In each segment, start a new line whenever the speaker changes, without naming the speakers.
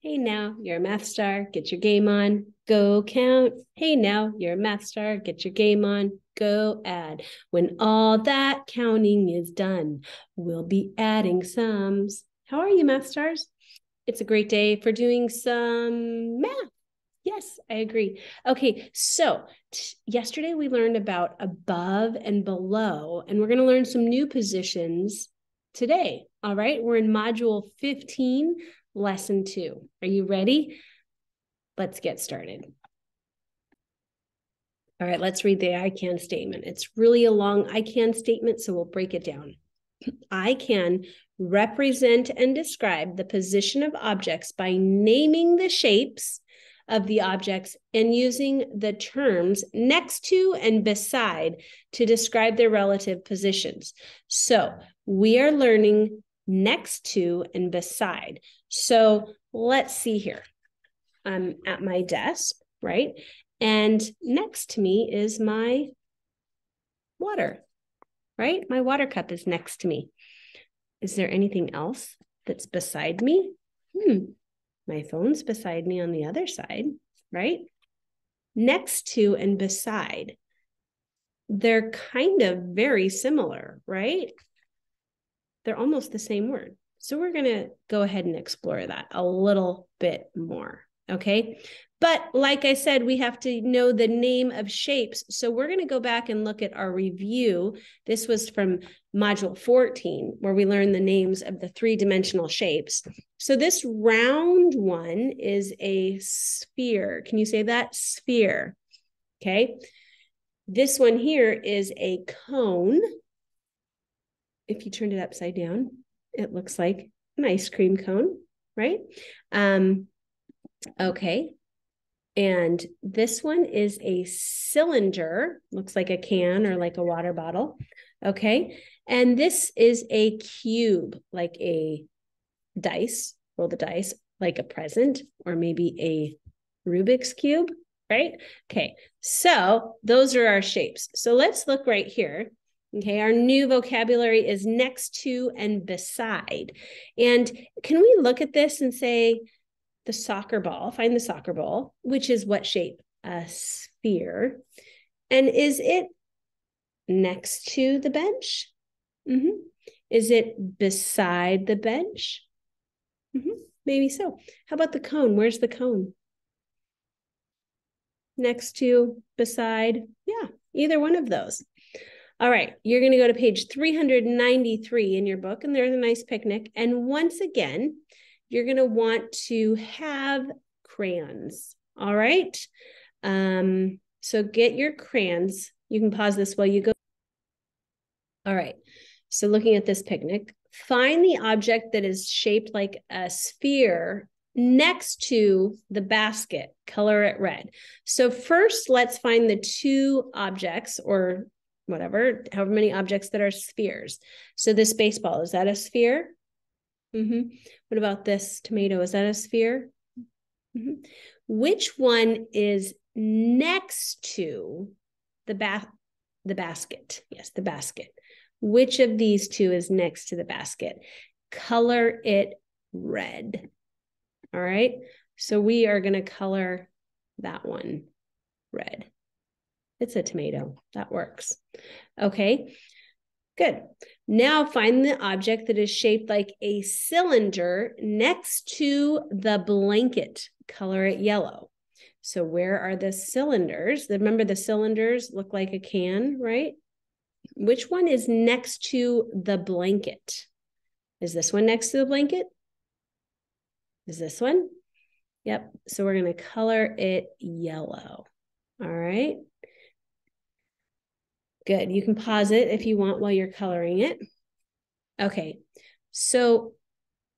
Hey now, you're a math star, get your game on, go count. Hey now, you're a math star, get your game on, go add. When all that counting is done, we'll be adding sums. How are you, math stars? It's a great day for doing some math. Yes, I agree. Okay, so yesterday we learned about above and below, and we're going to learn some new positions today. All right, we're in module 15, lesson 2. Are you ready? Let's get started. All right, let's read the I can statement. It's really a long I can statement, so we'll break it down. I can represent and describe the position of objects by naming the shapes of the objects and using the terms next to and beside to describe their relative positions. So we are learning next to and beside. So let's see here. I'm at my desk, right? And next to me is my water, right? My water cup is next to me. Is there anything else that's beside me? My phone's beside me on the other side, right? Next to and beside, they're kind of very similar, right? They're almost the same word. So we're going to go ahead and explore that a little bit more, okay? But like I said, we have to know the name of shapes. So we're going to go back and look at our review. This was from module 14, where we learned the names of the three-dimensional shapes. So this round one is a sphere. Can you say that? Sphere. Okay. This one here is a cone. If you turned it upside down, it looks like an ice cream cone, right? Okay. And this one is a cylinder, looks like a can or like a water bottle. Okay. And this is a cube, like a dice, roll the dice, like a present, or maybe a Rubik's Cube, right? Okay. So those are our shapes. So let's look right here. Okay. Our new vocabulary is next to and beside. And can we look at this and say, the soccer ball, find the soccer ball, which is what shape? A sphere. And is it next to the bench? Is it beside the bench? Maybe so. How about the cone? Where's the cone? Next to, beside? Yeah, either one of those. All right, you're going to go to page 393 in your book, and there's a nice picnic. And once again, you're going to want to have crayons. All right. So get your crayons. You can pause this while you go. All right. So looking at this picnic, find the object that is shaped like a sphere next to the basket. Color it red. So first, let's find the two objects or whatever, however many objects that are spheres. So this baseball, is that a sphere? What about this tomato? Is that a sphere? Which one is next to the basket? Yes, the basket. Which of these two is next to the basket? Color it red. All right. So we are going to color that one red. It's a tomato. That works. Okay. Good. Now find the object that is shaped like a cylinder next to the blanket. Color it yellow. So where are the cylinders? Remember, the cylinders look like a can, right? Which one is next to the blanket? Is this one next to the blanket? Is this one? Yep. So we're going to color it yellow. All right. Good. You can pause it if you want while you're coloring it. Okay. So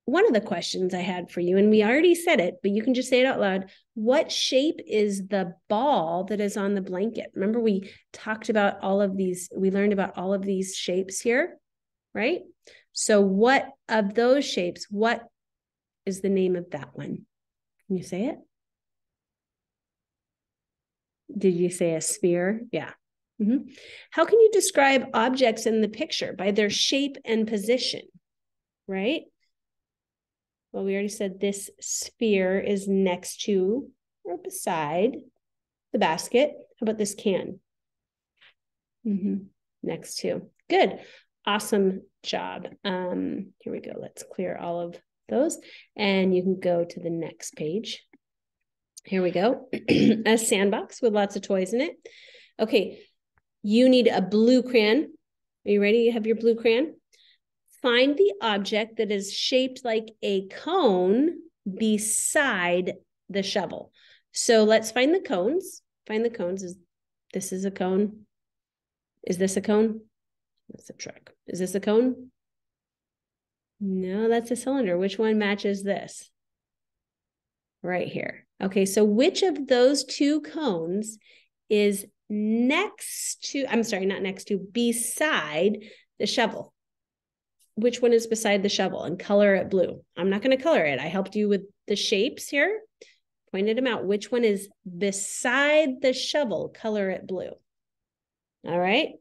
one of the questions I had for you, and we already said it, but you can just say it out loud. What shape is the ball that is on the blanket? Remember, we talked about all of these, we learned about all of these shapes here, right? So what of those shapes, what is the name of that one? Can you say it? Did you say a sphere? Yeah. How can you describe objects in the picture? By their shape and position, right? Well, we already said this sphere is next to or beside the basket. How about this can? Next to. Good. Awesome job. Here we go. Let's clear all of those. And you can go to the next page. Here we go. A sandbox with lots of toys in it. Okay. You need a blue crayon. Are you ready? You have your blue crayon? Find the object that is shaped like a cone beside the shovel. So let's find the cones. Find the cones. This is a cone? Is this a cone? That's a truck. Is this a cone? No, that's a cylinder. Which one matches this? Right here. Okay, so which of those two cones is next to, I'm sorry, not next to, beside the shovel? Which one is beside the shovel? And color it blue. I'm not going to color it. I helped you with the shapes here. Pointed them out. Which one is beside the shovel? Color it blue. All right.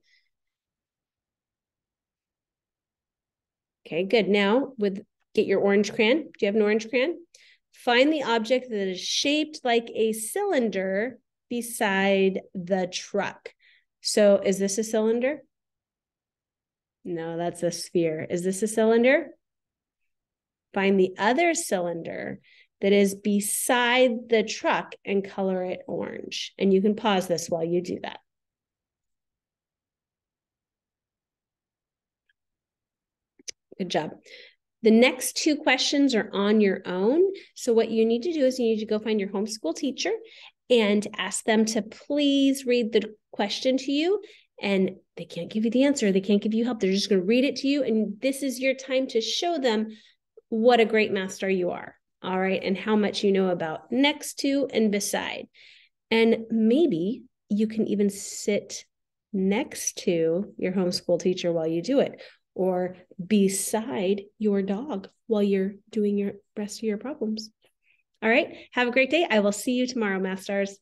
Okay, good. Now get your orange crayon. Do you have an orange crayon? Find the object that is shaped like a cylinder beside the truck. So is this a cylinder? No, that's a sphere. Is this a cylinder? Find the other cylinder that is beside the truck and color it orange. And you can pause this while you do that. Good job. The next two questions are on your own. So what you need to do is you need to go find your homeschool teacher and ask them to please read the question to you. And they can't give you the answer. They can't give you help. They're just going to read it to you. And this is your time to show them what a great math star you are. All right. And how much you know about next to and beside. And maybe you can even sit next to your homeschool teacher while you do it, or beside your dog while you're doing your rest of your problems. All right. Have a great day. I will see you tomorrow, Math Stars.